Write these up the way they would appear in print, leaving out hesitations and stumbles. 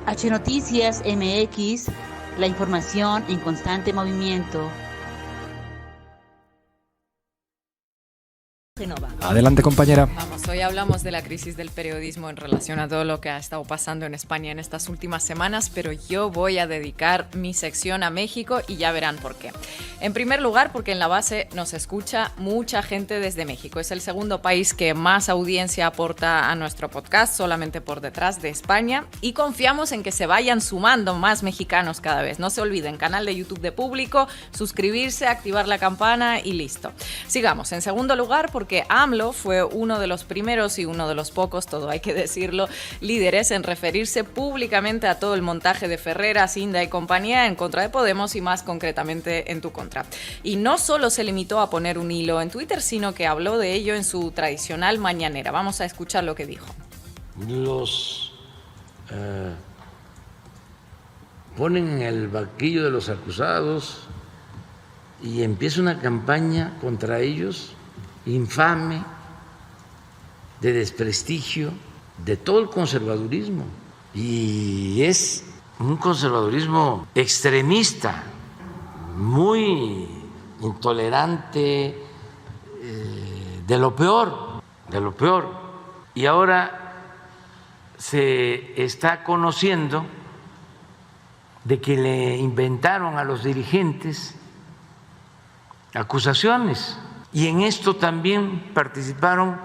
H Noticias MX, la información en constante movimiento. Adelante, compañera. Vamos, hoy hablamos de la crisis del periodismo en relación a todo lo que ha estado pasando en España en estas últimas semanas, pero yo voy a dedicar mi sección a México y ya verán por qué. En primer lugar, porque en la base nos escucha mucha gente desde México. Es el segundo país que más audiencia aporta a nuestro podcast, solamente por detrás de España, y confiamos en que se vayan sumando más mexicanos cada vez. No se olviden, canal de YouTube de Público, suscribirse, activar la campana y listo. Sigamos. En segundo lugar, porque AMLO fue uno de los primeros y uno de los pocos, todo hay que decirlo, líderes en referirse públicamente a todo el montaje de Ferreras, Inda y compañía en contra de Podemos y más concretamente en tu contra. Y no solo se limitó a poner un hilo en Twitter, sino que habló de ello en su tradicional mañanera. Vamos a escuchar lo que dijo. Los ponen en el banquillo de los acusados y empieza una campaña contra ellos infame, de desprestigio de todo el conservadurismo. Y es un conservadurismo extremista, muy intolerante, de lo peor, de lo peor. Y ahora se está conociendo de que le inventaron a los dirigentes acusaciones. Y en esto también participaron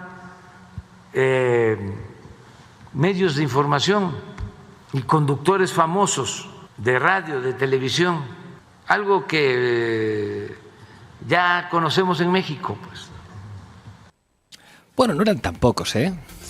medios de información y conductores famosos de radio, de televisión, algo que ya conocemos en México, pues. Bueno, no eran tan pocos,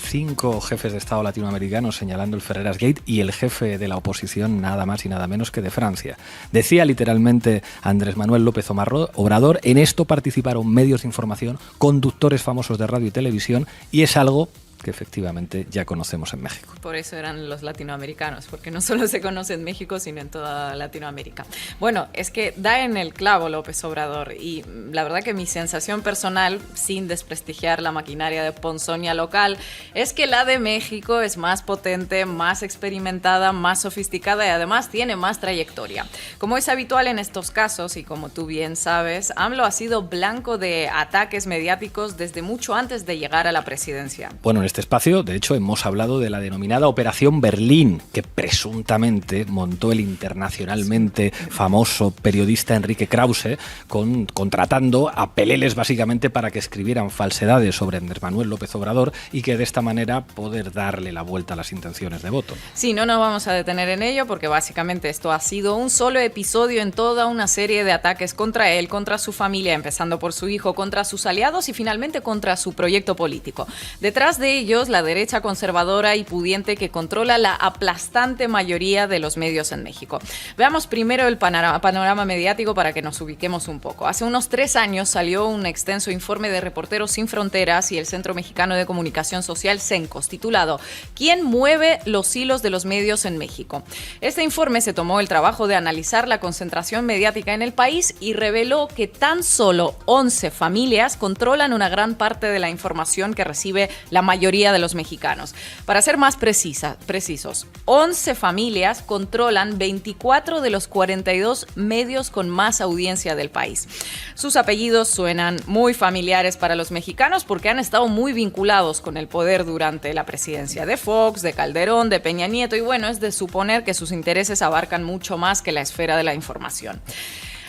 5 jefes de Estado latinoamericanos señalando el Ferreras Gate y el jefe de la oposición nada más y nada menos que de Francia. Decía literalmente Andrés Manuel López Obrador, en esto participaron medios de información, conductores famosos de radio y televisión, y es algo que efectivamente ya conocemos en México. Por eso eran los latinoamericanos, porque no solo se conoce en México, sino en toda Latinoamérica. Bueno, es que da en el clavo López Obrador, y la verdad que mi sensación personal, sin desprestigiar la maquinaria de ponzoña local, es que la de México es más potente, más experimentada, más sofisticada y además tiene más trayectoria. Como es habitual en estos casos, y como tú bien sabes, AMLO ha sido blanco de ataques mediáticos desde mucho antes de llegar a la presidencia. Bueno, en este espacio, de hecho, hemos hablado de la denominada Operación Berlín, que presuntamente montó el internacionalmente famoso periodista Enrique Krause, contratando a peleles básicamente para que escribieran falsedades sobre Andrés Manuel López Obrador y que de esta manera poder darle la vuelta a las intenciones de voto. Sí, no nos vamos a detener en ello porque básicamente esto ha sido un solo episodio en toda una serie de ataques contra él, contra su familia, empezando por su hijo, contra sus aliados y finalmente contra su proyecto político. Detrás de ellos, la derecha conservadora y pudiente que controla la aplastante mayoría de los medios en México. Veamos primero el panorama mediático para que nos ubiquemos un poco. Hace unos 3 años salió un extenso informe de Reporteros Sin Fronteras y el Centro Mexicano de Comunicación Social, CENCOS, titulado ¿Quién mueve los hilos de los medios en México? Este informe se tomó el trabajo de analizar la concentración mediática en el país y reveló que tan solo 11 familias controlan una gran parte de la información que recibe la mayoría de los mexicanos. Para ser más precisos, 11 familias controlan 24 de los 42 medios con más audiencia del país. Sus apellidos suenan muy familiares para los mexicanos porque han estado muy vinculados con el poder durante la presidencia de Fox, de Calderón, de Peña Nieto, y bueno, es de suponer que sus intereses abarcan mucho más que la esfera de la información.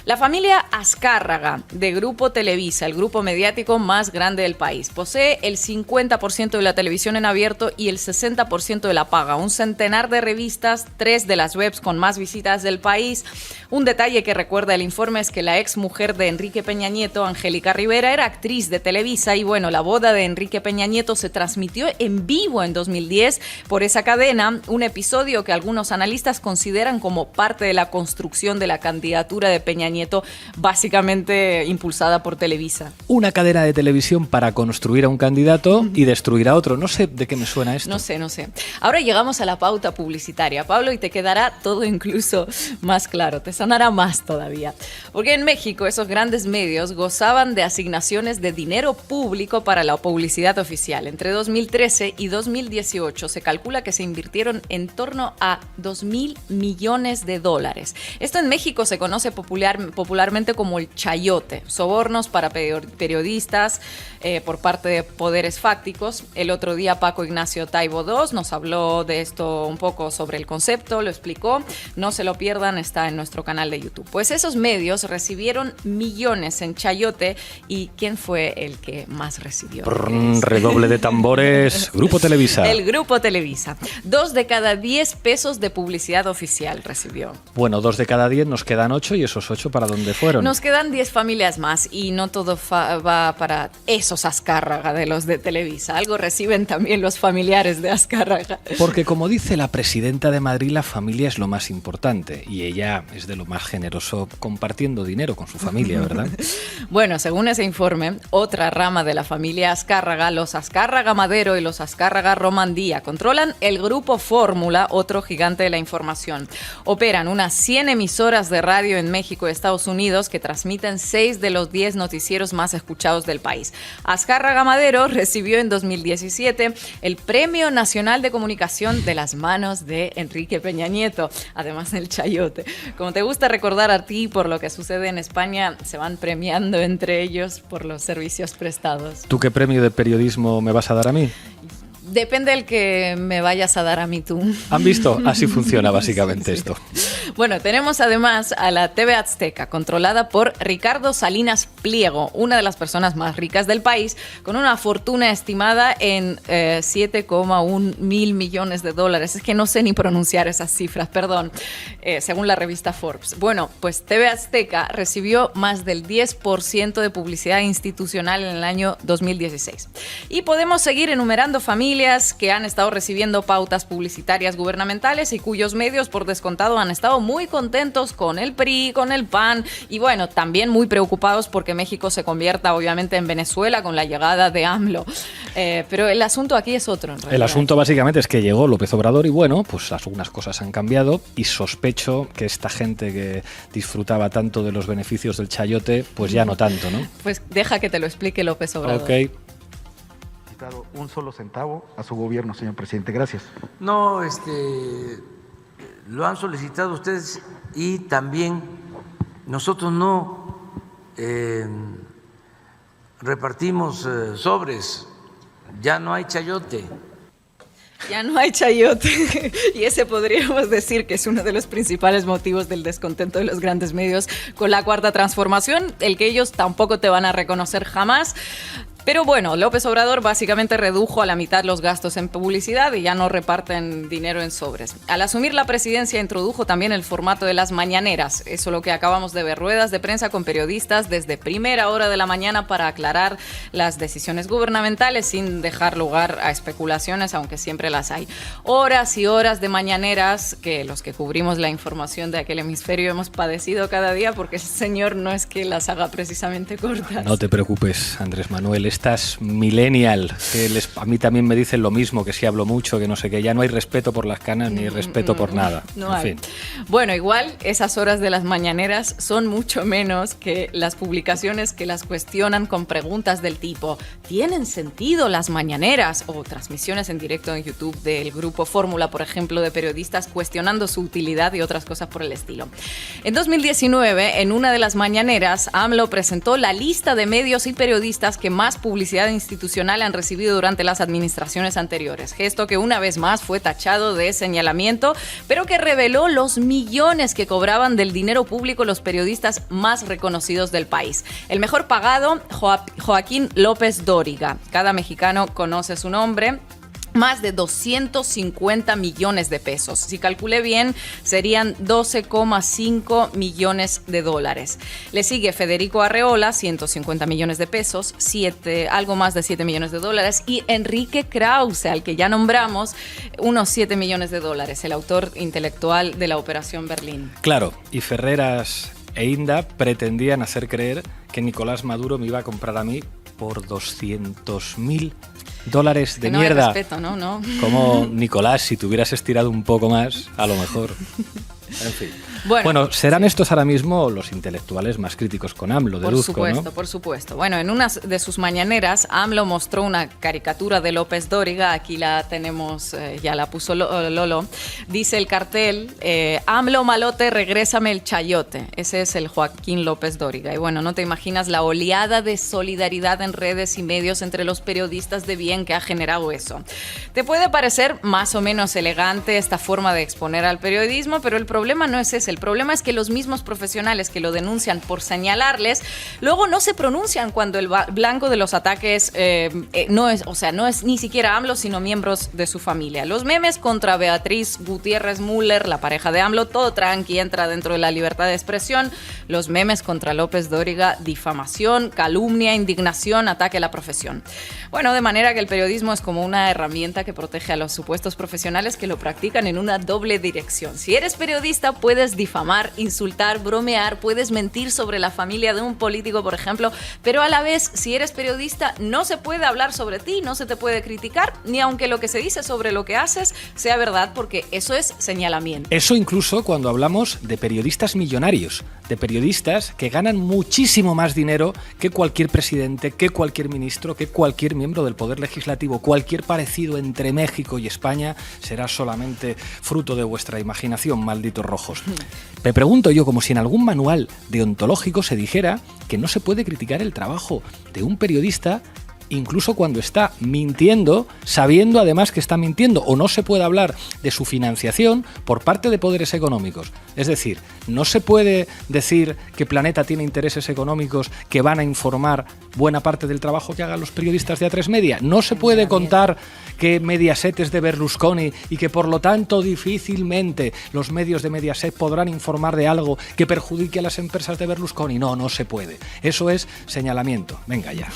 La familia Azcárraga, de Grupo Televisa, el grupo mediático más grande del país, posee el 50% de la televisión en abierto y el 60% de la paga, un centenar de revistas, 3 de las webs con más visitas del país. Un detalle que recuerda el informe es que la ex mujer de Enrique Peña Nieto, Angélica Rivera, era actriz de Televisa y bueno, la boda de Enrique Peña Nieto se transmitió en vivo en 2010 por esa cadena, un episodio que algunos analistas consideran como parte de la construcción de la candidatura de Peña Nieto, básicamente impulsada por Televisa. Una cadena de televisión para construir a un candidato y destruir a otro. No sé de qué me suena esto. No sé. Ahora llegamos a la pauta publicitaria, Pablo, y te quedará todo incluso más claro, te sonará más todavía. Porque en México esos grandes medios gozaban de asignaciones de dinero público para la publicidad oficial. Entre 2013 y 2018 se calcula que se invirtieron en torno a 2.000 millones de dólares. Esto en México se conoce popularmente como el chayote, sobornos para periodistas por parte de poderes fácticos. El otro día Paco Ignacio Taibo II nos habló de esto un poco sobre el concepto, lo explicó. No se lo pierdan, está en nuestro canal de YouTube. Pues esos medios recibieron millones en chayote. ¿Y quién fue el que más recibió? Redoble de tambores. Grupo Televisa. El Grupo Televisa. 2 de cada 10 pesos de publicidad oficial recibió. Bueno, 2 de cada 10, nos quedan 8, y esos 8 ¿para dónde fueron? Nos quedan 10 familias más y no todo va para esos Azcárraga de los de Televisa. Algo reciben también los familiares de Azcárraga. Porque como dice la presidenta de Madrid, la familia es lo más importante y ella es de lo más generoso compartiendo dinero con su familia, ¿verdad? Bueno, según ese informe, otra rama de la familia Azcárraga, los Azcárraga Madero y los Azcárraga Romandía, controlan el Grupo Fórmula, otro gigante de la información. Operan unas 100 emisoras de radio en México y Estados Unidos que transmiten 6 de los 10 noticieros más escuchados del país. Azcárraga Madero recibió en 2017 el Premio Nacional de Comunicación de las manos de Enrique Peña Nieto, además del chayote. Como te gusta recordar a ti por lo que sucede en España, se van premiando entre ellos por los servicios prestados. ¿Tú qué premio de periodismo me vas a dar a mí? Depende del que me vayas a dar a mí tú. ¿Han visto? Así funciona básicamente esto. Bueno, tenemos además a la TV Azteca, controlada por Ricardo Salinas Pliego, una de las personas más ricas del país, con una fortuna estimada en 7,1 mil millones de dólares. Es que no sé ni pronunciar esas cifras, perdón, según la revista Forbes. Bueno, pues TV Azteca recibió más del 10% de publicidad institucional en el año 2016. Y podemos seguir enumerando familias que han estado recibiendo pautas publicitarias gubernamentales y cuyos medios, por descontado, han estado muy contentos con el PRI, con el PAN y, bueno, también muy preocupados porque México se convierta, obviamente, en Venezuela con la llegada de AMLO. Pero el asunto aquí es otro, en realidad. El asunto básicamente es que llegó López Obrador y, bueno, pues algunas cosas han cambiado y sospecho que esta gente que disfrutaba tanto de los beneficios del chayote, pues ya no tanto, ¿no? Pues deja que te lo explique López Obrador. Ok. Un solo centavo a su gobierno, señor presidente. Gracias. No, lo han solicitado ustedes y también nosotros no repartimos sobres, ya no hay chayote. Ya no hay chayote y ese podríamos decir que es uno de los principales motivos del descontento de los grandes medios con la Cuarta Transformación, el que ellos tampoco te van a reconocer jamás. Pero bueno, López Obrador básicamente redujo a la mitad los gastos en publicidad y ya no reparten dinero en sobres. Al asumir la presidencia introdujo también el formato de las mañaneras, eso lo que acabamos de ver, ruedas de prensa con periodistas desde primera hora de la mañana para aclarar las decisiones gubernamentales sin dejar lugar a especulaciones, aunque siempre las hay. Horas y horas de mañaneras que los que cubrimos la información de aquel hemisferio hemos padecido cada día porque el señor no es que las haga precisamente cortas. No te preocupes, Andrés Manuel. Estas millennial, que a mí también me dicen lo mismo, que si hablo mucho, que no sé qué, ya no hay respeto por las canas ni respeto por nada. No en fin. Bueno, igual esas horas de las mañaneras son mucho menos que las publicaciones que las cuestionan con preguntas del tipo ¿tienen sentido las mañaneras? O transmisiones en directo en YouTube del Grupo Fórmula, por ejemplo, de periodistas cuestionando su utilidad y otras cosas por el estilo. En 2019, en una de las mañaneras, AMLO presentó la lista de medios y periodistas que más publicidad institucional han recibido durante las administraciones anteriores. Gesto que una vez más fue tachado de señalamiento, pero que reveló los millones que cobraban del dinero público los periodistas más reconocidos del país. El mejor pagado, Joaquín López Dóriga. Cada mexicano conoce su nombre. Más de 250 millones de pesos. Si calculé bien, serían 12,5 millones de dólares. Le sigue Federico Arreola, 150 millones de pesos, algo más de 7 millones de dólares. Y Enrique Krause, al que ya nombramos, unos 7 millones de dólares, el autor intelectual de la Operación Berlín. Claro, y Ferreras e Inda pretendían hacer creer que Nicolás Maduro me iba a comprar a mí por $200.000 de no mierda. Hay respeto, ¿no? Como, Nicolás, si te hubieras estirado un poco más, a lo mejor. En fin. Bueno, serán estos ahora mismo los intelectuales más críticos con AMLO, deduzco, por supuesto, ¿no? Por supuesto. Bueno, en una de sus mañaneras, AMLO mostró una caricatura de López Dóriga. Aquí la tenemos, ya la puso Lolo. Dice el cartel, AMLO malote, regrésame el chayote. Ese es el Joaquín López Dóriga. Y bueno, no te imaginas la oleada de solidaridad en redes y medios entre los periodistas de bien que ha generado eso. Te puede parecer más o menos elegante esta forma de exponer al periodismo, pero el problema no es ese. El problema es que los mismos profesionales que lo denuncian por señalarles, luego no se pronuncian cuando el blanco de los ataques no es ni siquiera AMLO, sino miembros de su familia. Los memes contra Beatriz Gutiérrez Müller, la pareja de AMLO, todo tranqui, entra dentro de la libertad de expresión. Los memes contra López Dóriga, difamación, calumnia, indignación, ataque a la profesión. Bueno, de manera que el periodismo es como una herramienta que protege a los supuestos profesionales que lo practican en una doble dirección. Si eres periodista, puedes difamar, insultar, bromear, puedes mentir sobre la familia de un político, por ejemplo, pero a la vez, si eres periodista, no se puede hablar sobre ti, no se te puede criticar, ni aunque lo que se dice sobre lo que haces sea verdad, porque eso es señalamiento. Eso incluso cuando hablamos de periodistas millonarios, de periodistas que ganan muchísimo más dinero que cualquier presidente, que cualquier ministro, que cualquier miembro del Poder Legislativo. Cualquier parecido entre México y España será solamente fruto de vuestra imaginación, malditos rojos. Me pregunto yo, como si en algún manual deontológico se dijera que no se puede criticar el trabajo de un periodista incluso cuando está mintiendo, sabiendo además que está mintiendo, o no se puede hablar de su financiación por parte de poderes económicos. Es decir, no se puede decir que Planeta tiene intereses económicos que van a informar buena parte del trabajo que hagan los periodistas de A3 Media. No se puede contar que Mediaset es de Berlusconi y que por lo tanto difícilmente los medios de Mediaset podrán informar de algo que perjudique a las empresas de Berlusconi. No, no se puede. Eso es señalamiento. Venga ya.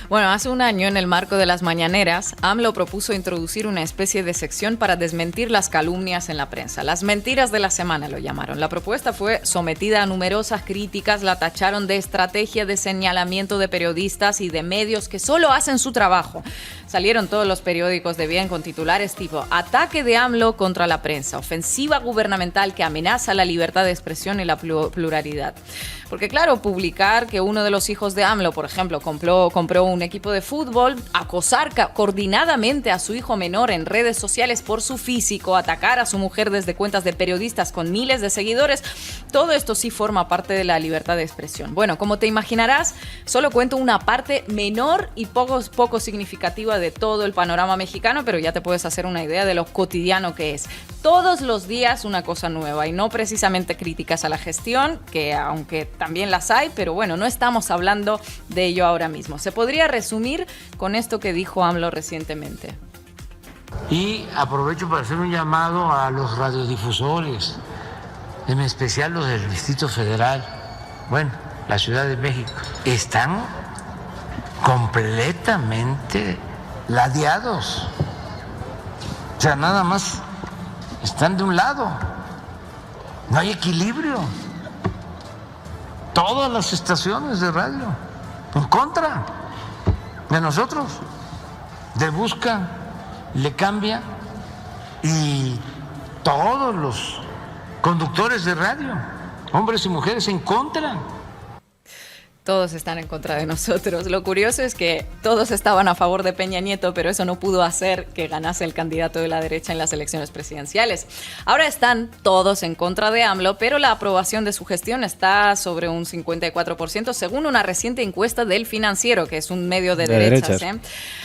Bueno, hace un año, en el marco de las mañaneras, AMLO propuso introducir una especie de sección para desmentir las calumnias en la prensa. Las mentiras de la semana lo llamaron. La propuesta fue sometida a numerosas críticas, la tacharon de estrategia de señalamiento de periodistas y de medios que solo hacen su trabajo. Salieron todos los periódicos de bien con titulares tipo ataque de AMLO contra la prensa, ofensiva gubernamental que amenaza la libertad de expresión y la pluralidad. Porque claro, publicar que uno de los hijos de AMLO, por ejemplo, compró un equipo de fútbol, acosar coordinadamente a su hijo menor en redes sociales por su físico, atacar a su mujer desde cuentas de periodistas con miles de seguidores, todo esto sí forma parte de la libertad de expresión. Bueno, como te imaginarás, solo cuento una parte menor y poco significativa de todo el panorama mexicano, pero ya te puedes hacer una idea de lo cotidiano que es. Todos los días una cosa nueva y no precisamente críticas a la gestión, que aunque también las hay, pero bueno, no estamos hablando de ello ahora mismo. Se podría resumir con esto que dijo AMLO recientemente. Y aprovecho para hacer un llamado a los radiodifusores, en especial los del Distrito Federal, bueno, la Ciudad de México. Están completamente ladeados. O sea, nada más están de un lado. No hay equilibrio. Todas las estaciones de radio en contra de nosotros, de Busca, Le Cambia, y todos los conductores de radio, hombres y mujeres, en contra. Todos están en contra de nosotros. Lo curioso es que todos estaban a favor de Peña Nieto, pero eso no pudo hacer que ganase el candidato de la derecha en las elecciones presidenciales. Ahora están todos en contra de AMLO, pero la aprobación de su gestión está sobre un 54%, según una reciente encuesta del Financiero, que es un medio de derechas.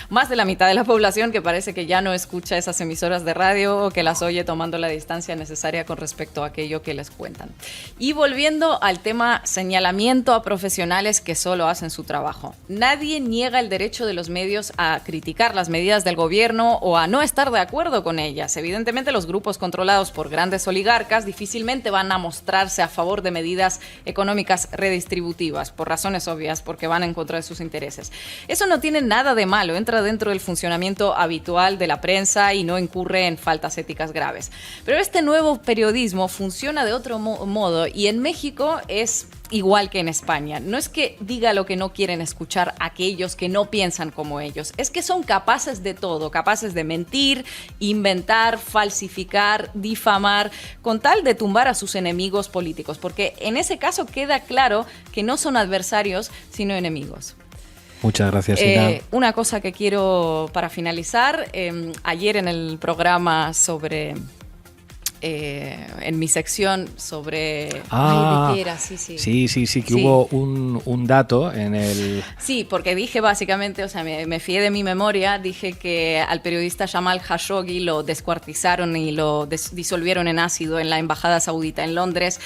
Más de la mitad de la población que parece que ya no escucha esas emisoras de radio o que las oye tomando la distancia necesaria con respecto a aquello que les cuentan. Y volviendo al tema señalamiento a profesionales que solo hacen su trabajo. Nadie niega el derecho de los medios a criticar las medidas del gobierno o a no estar de acuerdo con ellas. Evidentemente, los grupos controlados por grandes oligarcas difícilmente van a mostrarse a favor de medidas económicas redistributivas, por razones obvias, porque van en contra de sus intereses. Eso no tiene nada de malo, entra dentro del funcionamiento habitual de la prensa y no incurre en faltas éticas graves. Pero este nuevo periodismo funciona de otro modo y en México es igual que en España. No es que diga lo que no quieren escuchar aquellos que no piensan como ellos. Es que son capaces de todo, capaces de mentir, inventar, falsificar, difamar, con tal de tumbar a sus enemigos políticos. Porque en ese caso queda claro que no son adversarios, sino enemigos. Muchas gracias, Ina. Una cosa que quiero para finalizar, ayer en el programa sobre... en mi sección sobre... ¿de qué era? Sí, que hubo un dato en el... Sí, porque dije básicamente, o sea, me fié de mi memoria, dije que al periodista Jamal Khashoggi lo descuartizaron y lo disolvieron en ácido en la embajada saudita en Londres,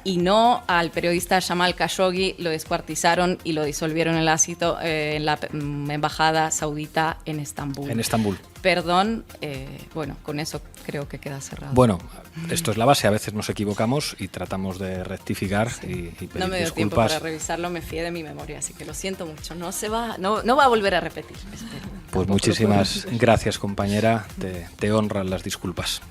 y no al periodista Jamal Khashoggi lo descuartizaron y lo disolvieron en ácido en la embajada saudita en Estambul. En Estambul. Perdón, bueno, con eso creo que queda cerrado. Bueno, esto es la base, a veces nos equivocamos y tratamos de rectificar y pedir no me dio disculpas. tiempo para revisarlo, me fié de mi memoria, así que lo siento mucho, no va a volver a repetir. Pues muchísimas gracias, compañera, te honran las disculpas.